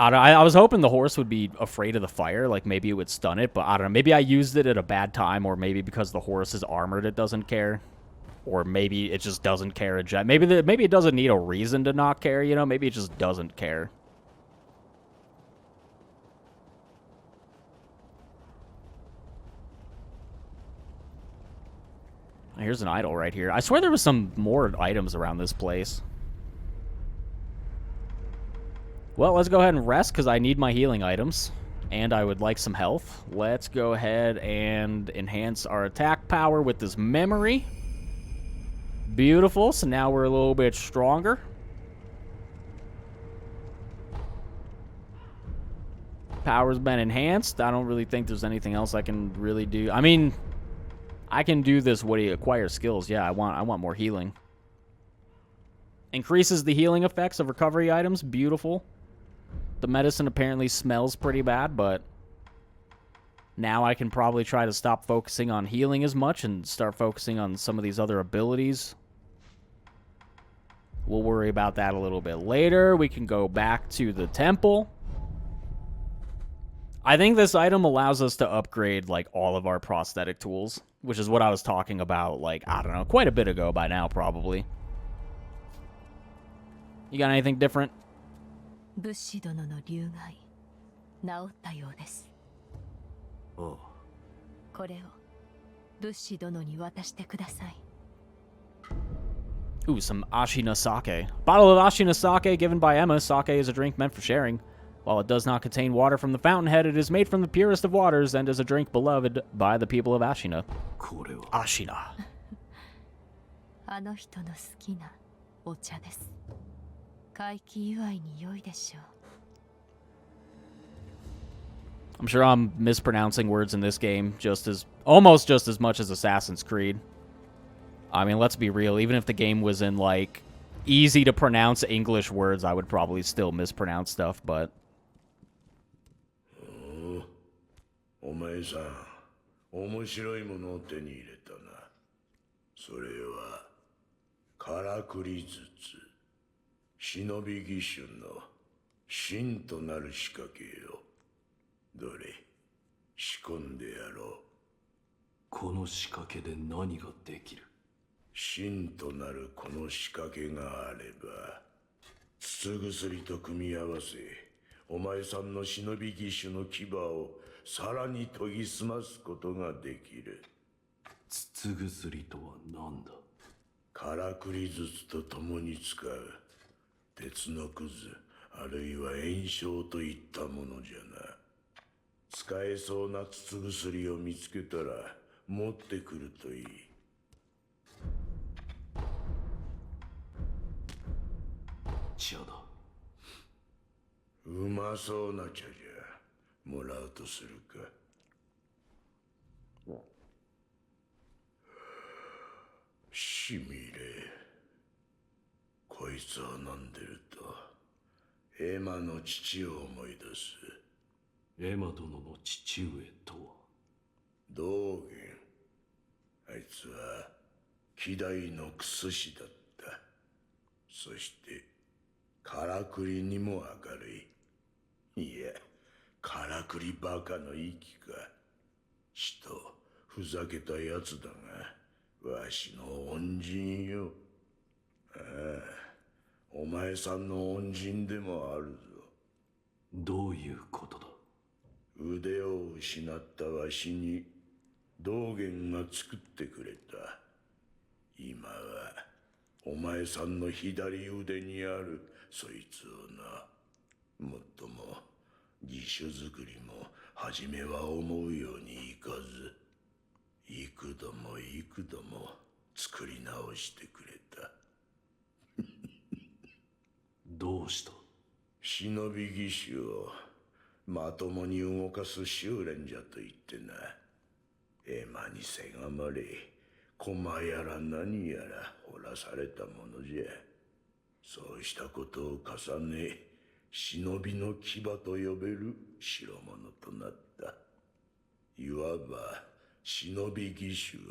I was hoping the horse would be afraid of the fire, like maybe it would stun it, but I don't know. Maybe I used it at a bad time, or maybe because the horse is armored, it doesn't care, or maybe it just doesn't care. Maybe it doesn't need a reason to not care. You know, maybe it just doesn't care. Here's an idol right here. I swear there was some more items around this place. Well, let's go ahead and rest because I need my healing items. And I would like some health. Let's go ahead and enhance our attack power with this memory. Beautiful. So now we're a little bit stronger. Power's been enhanced. I don't really think there's anything else I can really do. I mean, I can do this. What do you acquire skills? Yeah, I want more healing. Increases the healing effects of recovery items. Beautiful. The medicine apparently smells pretty bad, but now I can probably try to stop focusing on healing as much and start focusing on some of these other abilities. We'll worry about that a little bit later. We can go back to the temple. I think this item allows us to upgrade, like, all of our prosthetic tools, which is what I was talking about, like, I don't know, quite a bit ago by now, probably. You got anything different? 物資殿の流害治ったようです。ああ。これを物資殿に渡してください。Ooh, some Ashina sake. Bottle of Ashina sake given by Emma. Sake is a drink meant for sharing. While it does not contain water from the fountainhead, it is made from the purest of waters and is a drink beloved by the people of Ashina. Ashina. あの人の好きなお茶です。回帰祝いに良いでしょう。I'm sure I'm mispronouncing words in this game almost just as much as Assassin's Creed. I mean, let's be real. Even if the game was in, like, easy to pronounce English words, I would probably still mispronounce stuff, but... お前さん、面白いものを手に入れたな。それは、からくり筒。忍び義手の真となる仕掛けよ。どれ、仕込んでやろう。この仕掛けで何ができる？真となるこの仕掛けがあれば、筒薬と組み合わせ、お前さんの忍び義手の牙をさらに研ぎ澄ますことができる。筒薬とは何だ？からくり筒と共に使う鉄のくず、あるいは炎症といったものじゃな。使えそうな筒薬を見つけたら持ってくるといい。茶だ。うまそうな茶じゃ。もらうとするか。しみれ。こいつを飲んでるとエマの父を思い出す。エマ殿の父上とは？道元。あいつは希代のクス師だった。そしてからくりにも明るい。いや、からくりバカの息か。ちとふざけたやつだが、わしの恩人よ。ああ。お前さんの恩人でもあるぞ。どういうことだ？腕を失ったわしに道元が作ってくれた。今はお前さんの左腕にあるそいつをな。もっとも義手作りも初めは思うようにいかず、幾度も幾度も作り直してくれた。どうした？忍び義手をまともに動かす修練じゃと言ってな。エマにせがまれ、駒やら何やら掘らされたものじゃ。そうしたことを重ね、忍びの牙と呼べる代物となった。いわば忍び義手は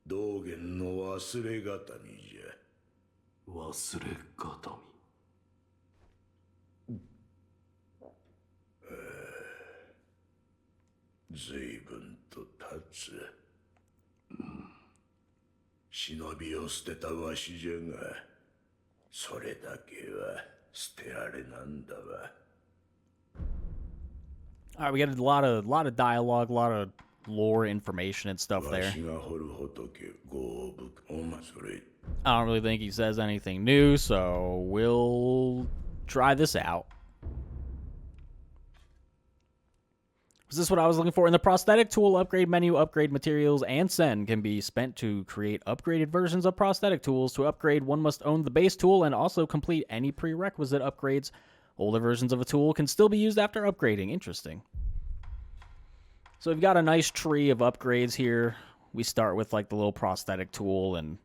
道元の忘れがたみじゃ。 忘れがたみ。 。 。 。 。 。 。 。 。 。 。 。 。 。 。 。 。 。 。 。 。 。 。 。 。 。 。 。。 。。 。。 。 。 。 。 。 。 。 。 。 。 。 。 。 。 。。 。。 。。 。。 忘れがたみ。随分と経つ。忍びを捨てたわしじゃが、それだけは捨てられなんだわ。All right, we got a lot of dialogue, a lot of lore information and stuff わ there. しが掘る仏、ごぶく、おまそれ。 I don't really think he says anything new, so we'll try this out. Is this what I was looking for? In the prosthetic tool upgrade menu, upgrade materials and sen can be spent to create upgraded versions of prosthetic tools. To upgrade, one must own the base tool and also complete any prerequisite upgrades. Older versions of a tool can still be used after upgrading. Interesting. So we've got a nice tree of upgrades here. We start with like the little prosthetic tool and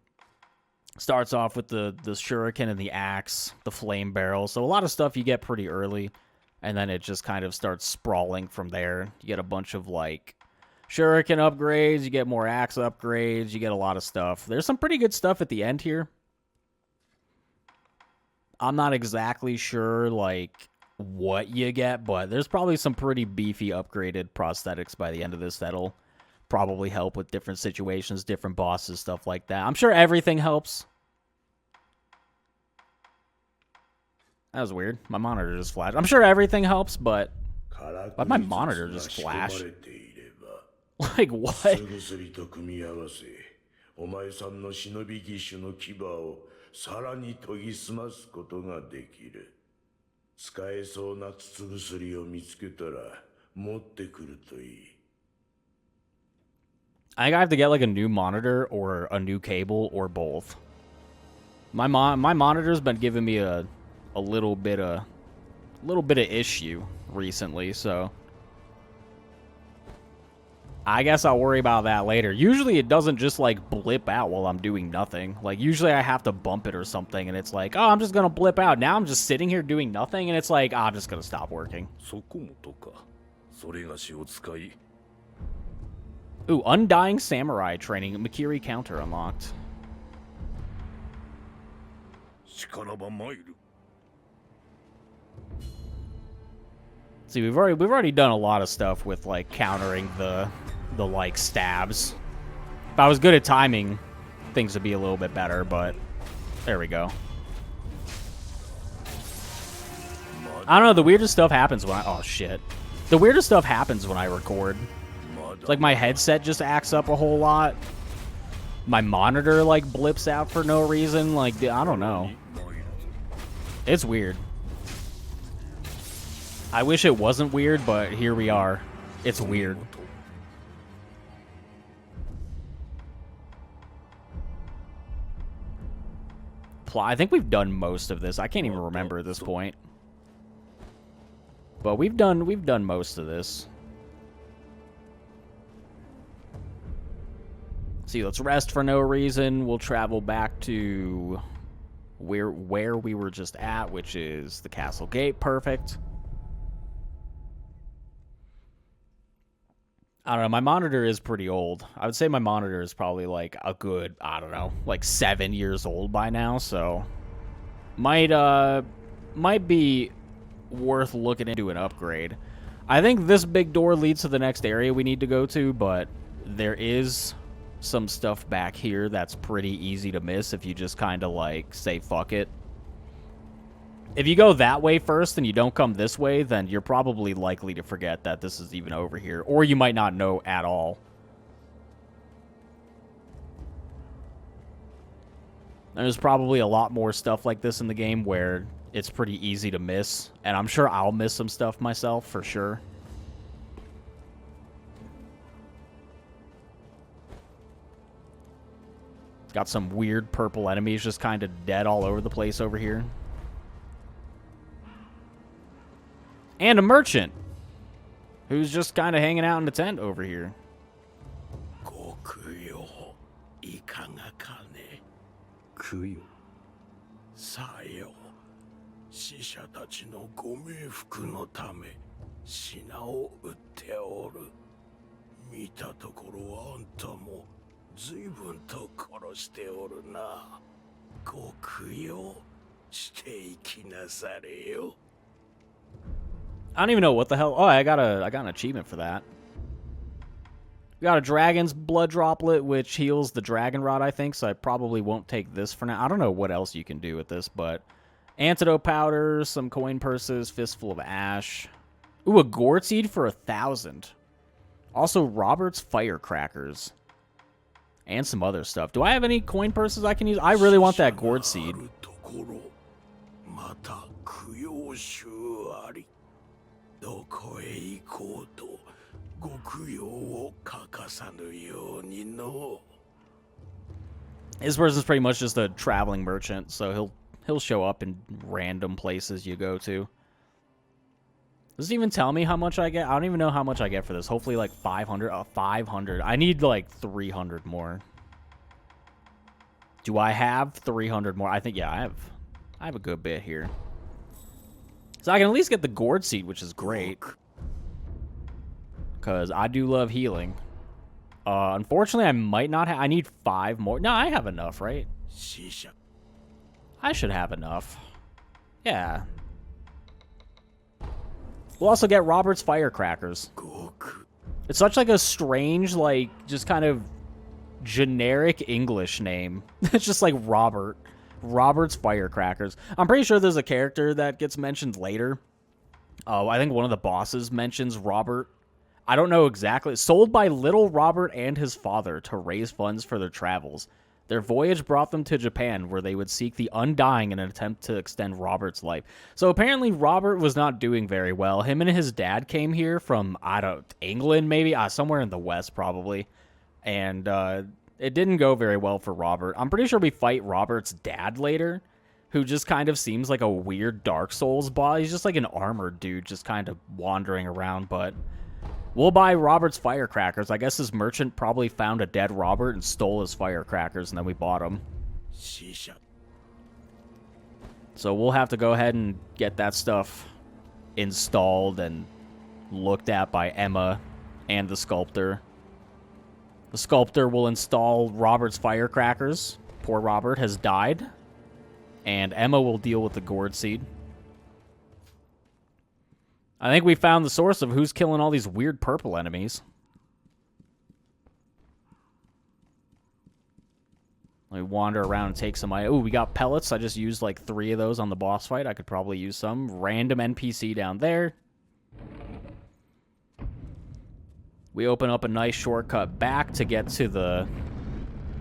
starts off with the shuriken and the axe, the flame barrel. So a lot of stuff you get pretty early. And then it just kind of starts sprawling from there. You get a bunch of, like, shuriken upgrades. You get more axe upgrades. You get a lot of stuff. There's some pretty good stuff at the end here. I'm not exactly sure, like, what you get, but there's probably some pretty beefy upgraded prosthetics by the end of this that'll probably help with different situations, different bosses, stuff like that. I'm sure everything helps. That was weird. My monitor just flashed. I'm sure everything helps, but why'd my monitor just flash? Like, what? お前さんの忍び義手の牙をさらに研ぎ澄ますことができる。使えそうな筒薬を見つけたら持ってくるといい。I think I have to get like a new monitor or a new cable or both. My monitor's been giving me a little bit of issue recently, so I guess I'll worry about that later. Usually it doesn't just like blip out while I'm doing nothing. Like usually I have to bump it or something and it's like, oh, I'm just gonna blip out. Now I'm just sitting here doing nothing and it's like, oh, I'm just gonna stop working. Ooh, Undying Samurai training. Mikiri counter unlocked. See, we've already done a lot of stuff with like countering the like stabs. If I was good at timing, things would be a little bit better, but there we go. I don't know, the weirdest stuff happens when oh shit. The weirdest stuff happens when I record. It's like my headset just acts up a whole lot. My monitor like blips out for no reason. Like, I don't know. It's weird. I wish it wasn't weird, but here we are. It's weird. I think we've done most of this. I can't even remember at this point. But we've done most of this. See, let's rest for no reason. We'll travel back to where we were just at, which is the castle gate. Perfect. I don't know, my monitor is pretty old. I would say my monitor is probably like a good, I don't know, like 7 years old by now, so might be worth looking into an upgrade. I think this big door leads to the next area we need to go to, but there is some stuff back here that's pretty easy to miss if you just kind of like say fuck it. If you go that way first and you don't come this way, then you're probably likely to forget that this is even over here. Or you might not know at all. There's probably a lot more stuff like this in the game where it's pretty easy to miss. And I'm sure I'll miss some stuff myself, for sure. Got some weird purple enemies just kind of dead all over the place over here. And a merchant who's just kind of hanging out in the tent over here. I don't even know what the hell. Oh, I got an achievement for that. We got a dragon's blood droplet, which heals the dragon rod, I think, so I probably won't take this for now. I don't know what else you can do with this, but antidote powder, some coin purses, fistful of ash. Ooh, a gourd seed for 1,000. Also, Robert's firecrackers. And some other stuff. Do I have any coin purses I can use? I really want that gourd seed. This person's pretty much just a traveling merchant, so he'll show up in random places you go to. Does it even tell me how much I get? I don't even know how much I get for this. Hopefully like 500. 500. I need like 300 more. Do I have 300 more? I think, yeah, I have a good bit here. So I can at least get the gourd seed, which is great. Because I do love healing. Unfortunately, I might not have... I need 5 more. No, I have enough, right? I should have enough. Yeah. We'll also get Robert's firecrackers. It's such like a strange, like, just kind of generic English name. It's just like Robert. Robert's firecrackers. I'm pretty sure there's a character that gets mentioned later. I think one of the bosses mentions Robert. I don't know exactly. Sold by little Robert and his father to raise funds for their travels. Their voyage brought them to Japan, where they would seek the undying in an attempt to extend Robert's life. So apparently Robert was not doing very well. Him and his dad came here from, England maybe? Somewhere in the West probably. And it didn't go very well for Robert. I'm pretty sure we fight Robert's dad later, who just kind of seems like a weird Dark Souls boss. He's just like an armored dude just kind of wandering around, but... We'll buy Robert's firecrackers. I guess his merchant probably found a dead Robert and stole his firecrackers, and then we bought them. So we'll have to go ahead and get that stuff installed and looked at by Emma and the sculptor. The sculptor will install Robert's firecrackers. Poor Robert has died. And Emma will deal with the gourd seed. I think we found the source of who's killing all these weird purple enemies. Let me wander around and take some... Ooh, we got pellets. I just used like 3 of those on the boss fight. I could probably use some. Random NPC down there. We open up a nice shortcut back to get to the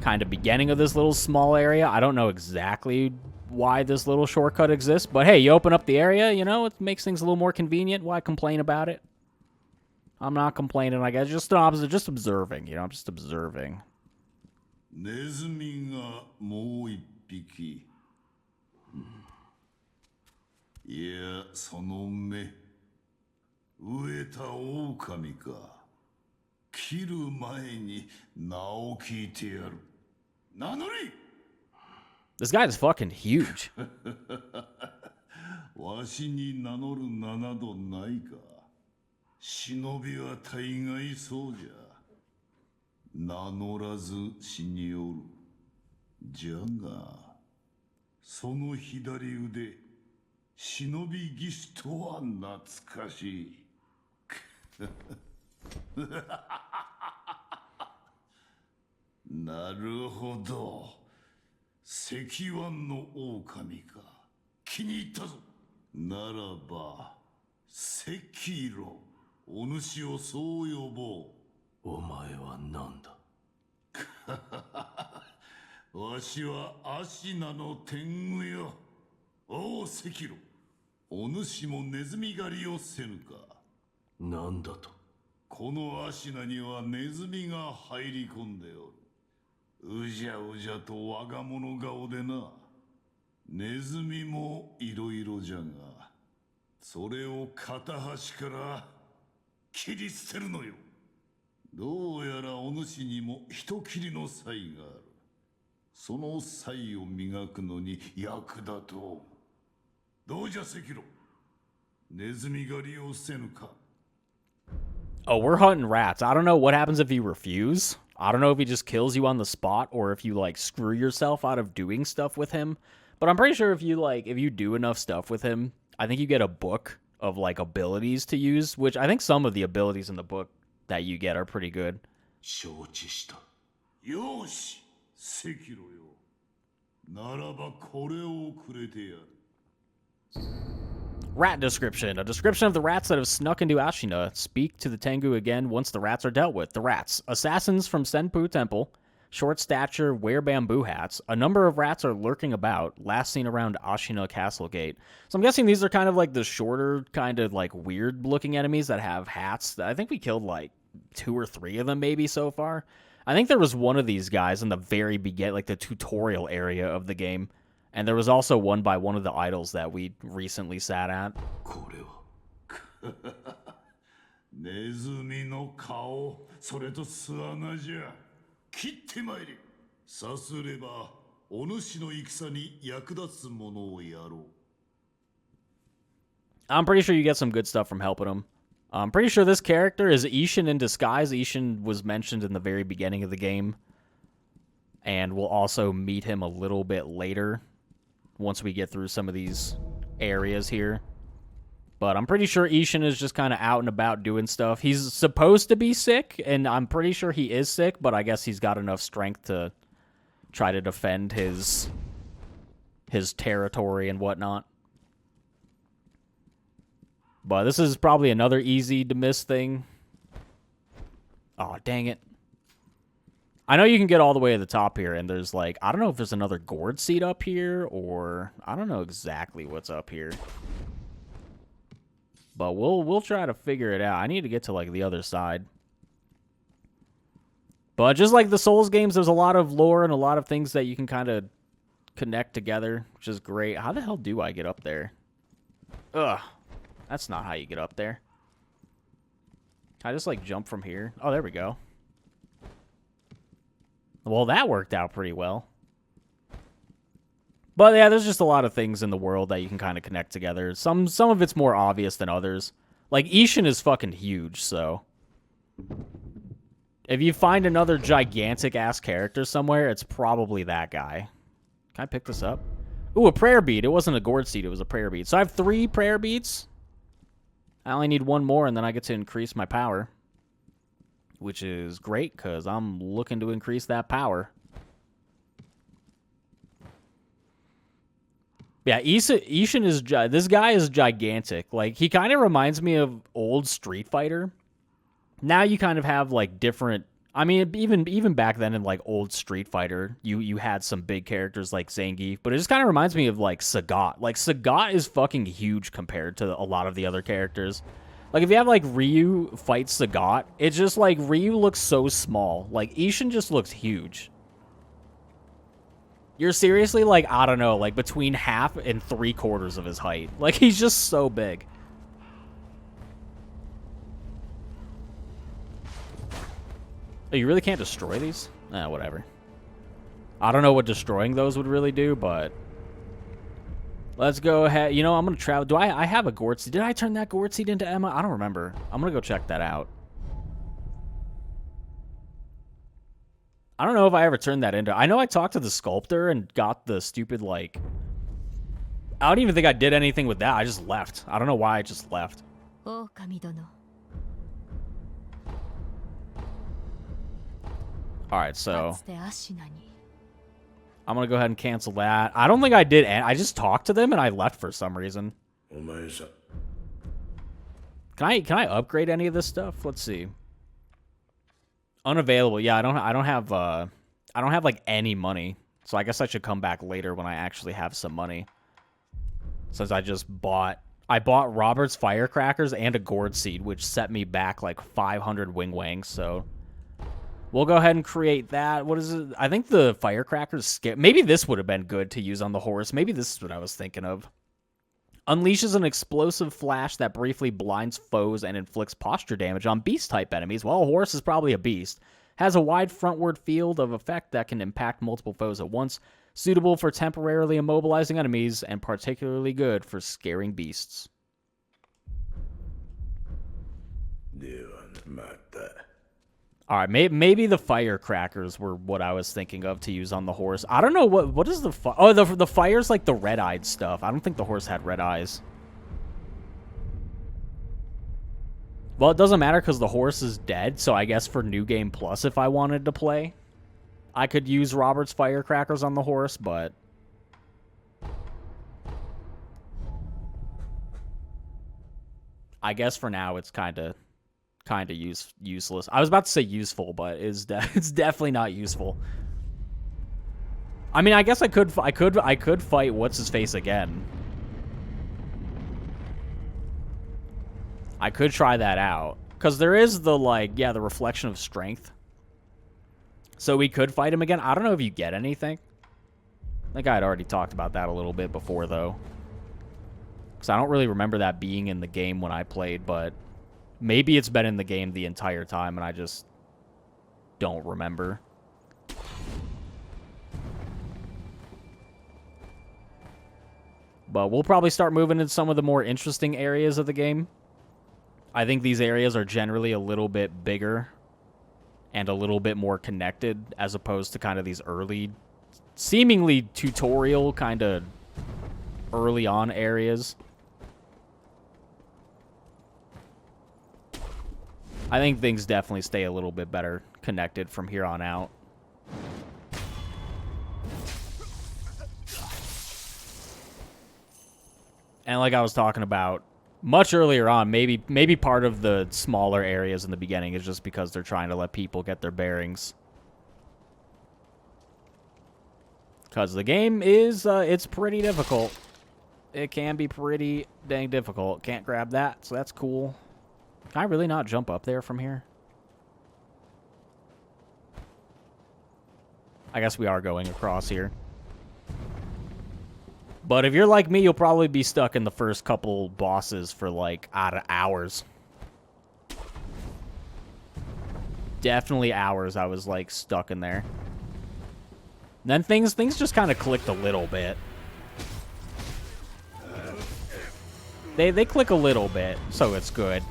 kind of beginning of this little small area. I don't know exactly why this little shortcut exists, but hey, you open up the area, you know, it makes things a little more convenient. Why complain about it? I'm not complaining, I guess. Just observing, you know, I'm just observing. ネズミがもう一匹。いや、その目。飢えた狼か。切る前に名を聞いてやる。名乗り This guy is fucking huge. わしに名乗る名などないか。忍びは大概そうじゃ。名乗らず死におる。じゃが、その左腕、忍び義手とは懐かしい。なるほど。石腕の狼か。気に入ったぞ。ならば、セキロ、お主をそう呼ぼう。お前は何だわしはアシナの天狗よ。おうセキロ、お主もネズミ狩りをせぬか。何だとこのアシナにはネズミが入り込んでおる。うじゃうじゃと我が物顔でな。ネズミもいろいろじゃが、それを片端から切り捨てるのよ。どうやらお主にも人斬りの才がある。その才を磨くのに役立とう。どうじゃセキロ、ネズミ狩りをせぬか。Oh, we're hunting rats. I don't know what happens if you refuse. I don't know if he just kills you on the spot or if you, like, screw yourself out of doing stuff with him. But I'm pretty sure if you do enough stuff with him, I think you get a book of, like, abilities to use, which I think some of the abilities in the book that you get are pretty good. 承知した。よし、赤炉よ。ならばこれをくれてやる。 Rat description. A description of the rats that have snuck into Ashina. Speak to the Tengu again once the rats are dealt with. The rats. Assassins from Senpu Temple. Short stature, wear bamboo hats. A number of rats are lurking about, last seen around Ashina Castle Gate. So I'm guessing these are kind of like the shorter, kind of like weird-looking enemies that have hats. I think we killed like 2 or 3 of them maybe so far. I think there was one of these guys in the very beginning, like the tutorial area of the game. And there was also one by one of the idols that we recently sat at. これはネズミの顔、それと巣穴じゃ。切ってまいれ。さすれば、お主の戦に役立つものをやろう。 I'm pretty sure you get some good stuff from helping him. I'm pretty sure this character is Ishin in disguise. Ishin was mentioned in the very beginning of the game. And we'll also meet him a little bit later, once we get through some of these areas here. But I'm pretty sure Ishin is just kind of out and about doing stuff. He's supposed to be sick, and I'm pretty sure he is sick, but I guess he's got enough strength to try to defend his territory and whatnot. But this is probably another easy to miss thing. Oh, dang it. I know you can get all the way to the top here, and there's like, I don't know if there's another gourd seed up here, or I don't know exactly what's up here. But we'll try to figure it out. I need to get to like the other side. But just like the Souls games, there's a lot of lore and a lot of things that you can kind of connect together, which is great. How the hell do I get up there? Ugh. That's not how you get up there. Can I just like jump from here? Oh, there we go. Well, that worked out pretty well. But yeah, there's just a lot of things in the world that you can kind of connect together. Some of it's more obvious than others. Like, Ishin is fucking huge, so if you find another gigantic-ass character somewhere, it's probably that guy. Can I pick this up? Ooh, a prayer bead. It wasn't a gourd seed, it was a prayer bead. So I have 3 prayer beads. I only need 1 more, and then I get to increase my power. Which is great, because I'm looking to increase that power. Yeah, Ishin is... This guy is gigantic. Like, he kind of reminds me of old Street Fighter. Now you kind of have, like, different... I mean, even back then in, like, old Street Fighter, you had some big characters like Zangief, but it just kind of reminds me of, like, Sagat. Like, Sagat is fucking huge compared to a lot of the other characters. Like, if you have, like, Ryu fight Sagat, it's just, like, Ryu looks so small. Like, Ishin just looks huge. You're seriously, like, I don't know, like, between half and 3/4 of his height. Like, he's just so big. Oh, you really can't destroy these? Eh, whatever. I don't know what destroying those would really do, but... Let's go ahead. You know, I'm going to travel. Do I have a gourd seed? Did I turn that gourd seed into Emma? I don't remember. I'm going to go check that out. I don't know if I ever turned that into... I know I talked to the sculptor and got the stupid, like... I don't even think I did anything with that. I just left. I don't know why I just left. Alright, so... I'm going to go ahead and cancel that. I don't think I did. I just talked to them and I left for some reason. Can I upgrade any of this stuff? Let's see. Unavailable. Yeah, I don't have like any money. So I guess I should come back later when I actually have some money. Since I bought Robert's firecrackers and a gourd seed, which set me back like 500 wing wangs, so we'll go ahead and create that. What is it? I think the firecrackers skip. Maybe this would have been good to use on the horse. Maybe this is what I was thinking of. Unleashes an explosive flash that briefly blinds foes and inflicts posture damage on beast-type enemies. Well, a horse is probably a beast. Has a wide frontward field of effect that can impact multiple foes at once. Suitable for temporarily immobilizing enemies and particularly good for scaring beasts. Alright, maybe the firecrackers were what I was thinking of to use on the horse. I don't know, what is the fire? Oh, the fire's like the red-eyed stuff. I don't think the horse had red eyes. Well, it doesn't matter because the horse is dead, so I guess for New Game Plus, if I wanted to play, I could use Robert's firecrackers on the horse, but... I guess for now it's kind of useless. I was about to say useful, but it's definitely not useful. I mean, I guess I could fight what's his face again. I could try that out because there is the the reflection of strength. So we could fight him again. I don't know if you get anything. I think I had already talked about that a little bit before though. Because I don't really remember that being in the game when I played, but maybe it's been in the game the entire time and I just don't remember. But we'll probably start moving into some of the more interesting areas of the game. I think these areas are generally a little bit bigger and a little bit more connected as opposed to kind of these early, seemingly tutorial kind of early on areas. I think things definitely stay a little bit better connected from here on out. And like I was talking about much earlier on, maybe part of the smaller areas in the beginning is just because they're trying to let people get their bearings. Because the game is, it's pretty difficult. It can be pretty dang difficult. Can't grab that, so that's cool. Can I really not jump up there from here? I guess we are going across here. But if you're like me, you'll probably be stuck in the first couple bosses for like hours. Definitely hours I was like stuck in there. And then things just kind of clicked a little bit. They click a little bit, so it's good.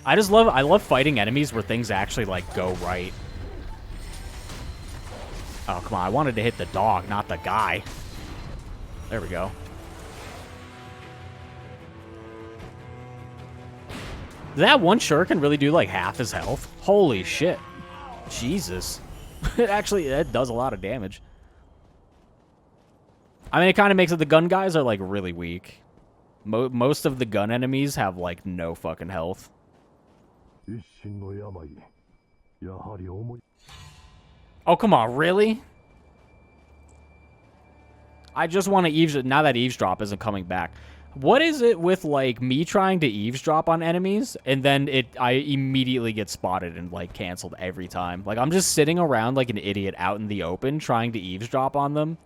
I love fighting enemies where things actually, like, go right. Oh, come on. I wanted to hit the dog, not the guy. There we go. That one shuriken really do, like, half his health? Holy shit. Jesus. It does a lot of damage. I mean, it kind of makes it the gun guys are, like, really weak. Most of the gun enemies have, like, no fucking health. Oh, come on, really? I just want to eavesdrop. Now that eavesdrop isn't coming back. What is it with, like, me trying to eavesdrop on enemies, and then I immediately get spotted and, like, canceled every time? Like, I'm just sitting around like an idiot out in the open trying to eavesdrop on them,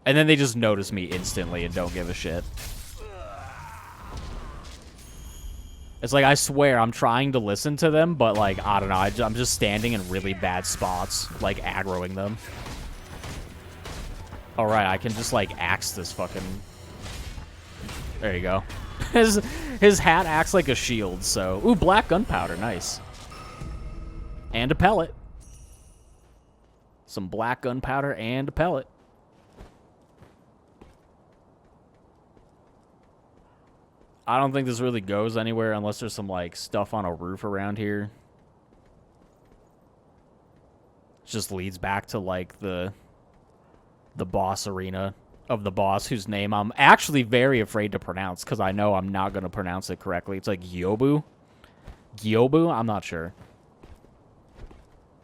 and then they just notice me instantly and don't give a shit. It's like, I swear, I'm trying to listen to them, but, like, I don't know. I'm just standing in really bad spots, like, aggroing them. Alright, I can just, like, axe this fucking... There you go. His hat acts like a shield, so... Ooh, black gunpowder, nice. And a pellet. Some black gunpowder and a pellet. I don't think this really goes anywhere unless there's some, like, stuff on a roof around here. It just leads back to, like, the boss arena of the boss whose name I'm actually very afraid to pronounce because I know I'm not going to pronounce it correctly. It's like Gyobu? Gyobu? I'm not sure.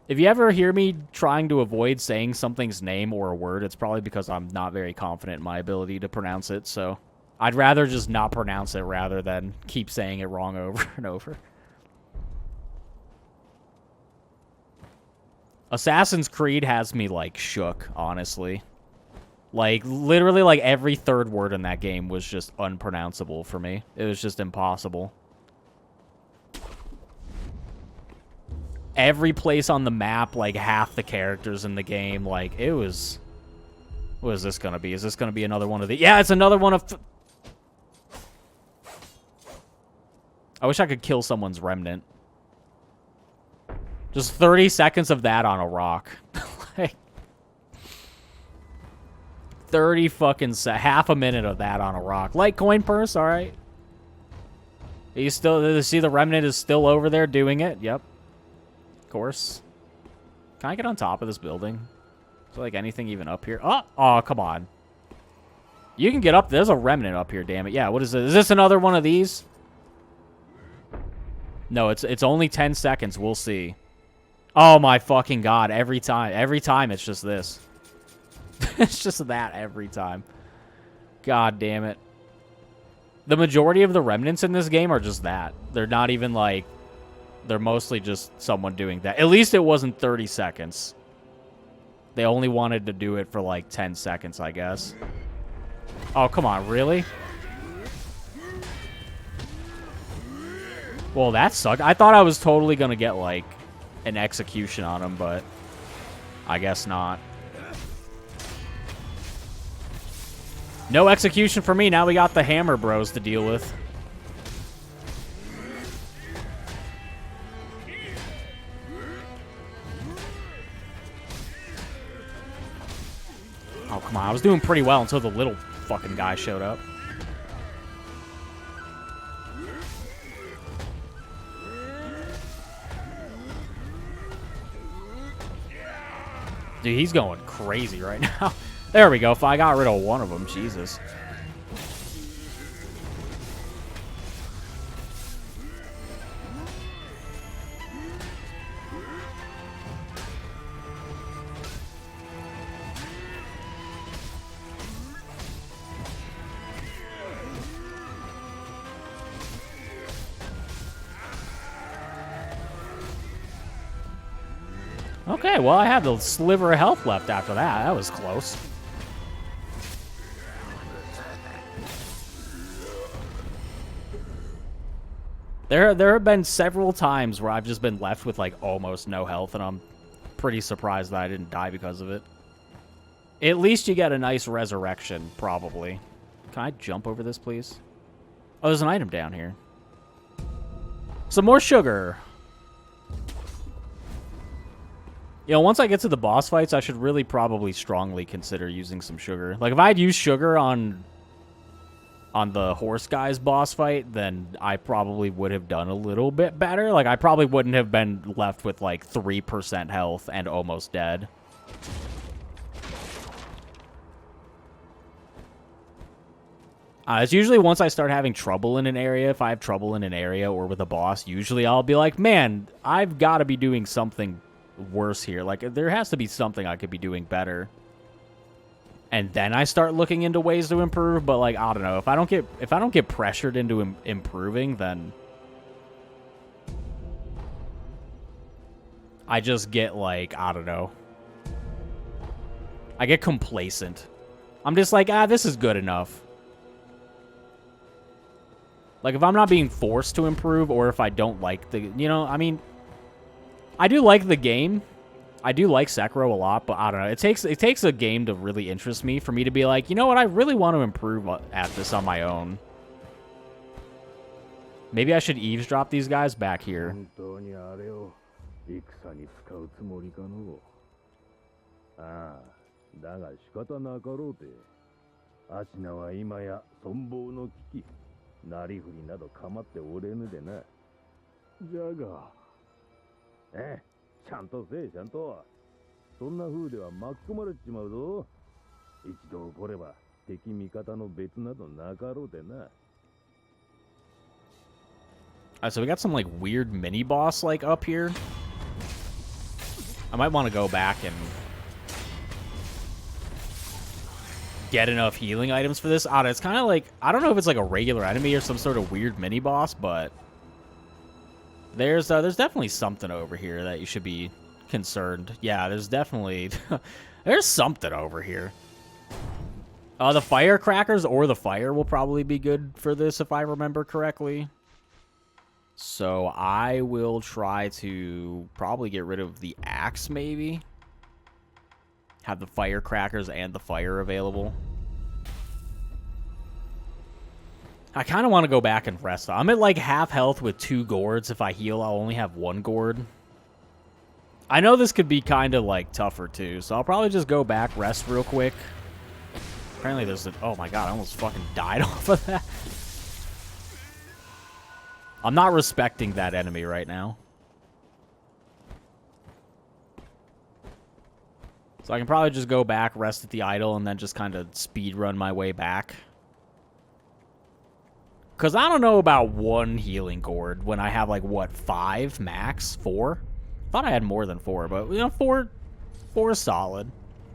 If you ever hear me trying to avoid saying something's name or a word, it's probably because I'm not very confident in my ability to pronounce it, so... I'd rather just not pronounce it rather than keep saying it wrong over and over. Assassin's Creed has me, like, shook, honestly. Like, literally, like, every third word in that game was just unpronounceable for me. It was just impossible. Every place on the map, like, half the characters in the game, like, it was... What is this gonna be? Is this gonna be another one of the... Yeah, it's another one of... I wish I could kill someone's remnant. Just 30 seconds of that on a rock. Like, 30 fucking half a minute of that on a rock. Litecoin purse, all right. You still see the remnant is still over there doing it? Yep. Of course. Can I get on top of this building? Is there like anything even up here? Oh, come on. You can get up. There's a remnant up here, damn it. Yeah, what is this? Is this another one of these? No, it's only 10 seconds. We'll see. Oh my fucking god, every time it's just this. It's just that every time. God damn it. The majority of the remnants in this game are just that. They're not even like... They're mostly just someone doing that. At least it wasn't 30 seconds. They only wanted to do it for like 10 seconds, I guess. Oh, come on, really? Well, that sucked. I thought I was totally going to get like an execution on him, but I guess not. No execution for me. Now we got the hammer bros to deal with. Oh, come on. I was doing pretty well until the little fucking guy showed up. Dude, he's going crazy right now. There we go. If I got rid of one of them, Jesus. Okay, well, I had a sliver of health left after that. That was close. There have been several times where I've just been left with, like, almost no health, and I'm pretty surprised that I didn't die because of it. At least you get a nice resurrection, probably. Can I jump over this, please? Oh, there's an item down here. Some more sugar. You know, once I get to the boss fights, I should really probably strongly consider using some sugar. Like, if I had used sugar on the horse guy's boss fight, then I probably would have done a little bit better. Like, I probably wouldn't have been left with, like, 3% health and almost dead. It's usually once I start having trouble in an area, if I have trouble in an area or with a boss, usually I'll be like, man, I've got to be doing something worse here. Like, there has to be something I could be doing better. And then I start looking into ways to improve, but like, I don't know. If I don't get pressured into improving, then I just get like, I don't know. I get complacent. I'm just like, this is good enough. Like, if I'm not being forced to improve, or if I don't like the, you know, I mean, I do like the game. I do like Sekiro a lot, but I don't know. It takes a game to really interest me for me to be like, you know what, I really want to improve at this on my own. Maybe I should eavesdrop these guys back here. So we got some like weird mini boss like up here. I might want to go back and get enough healing items for this. It's kind of like, I don't know if it's like a regular enemy or some sort of weird mini boss, but there's definitely something over here that you should be concerned. Yeah, there's definitely there's something over here. The firecrackers or the fire will probably be good for this if I remember correctly. So I will try to probably get rid of the axe, maybe. Have the firecrackers and the fire available. I kind of want to go back and rest. I'm at like half health with 2 gourds. If I heal, I'll only have 1 gourd. I know this could be kind of like tougher too, so I'll probably just go back, rest real quick. Apparently there's a... Oh my god, I almost fucking died off of that. I'm not respecting that enemy right now. So I can probably just go back, rest at the idol, and then just kind of speed run my way back. Because I don't know about 1 healing cord when I have, like, what, 5 max? 4? Thought I had more than 4, but, you know, 4 is solid.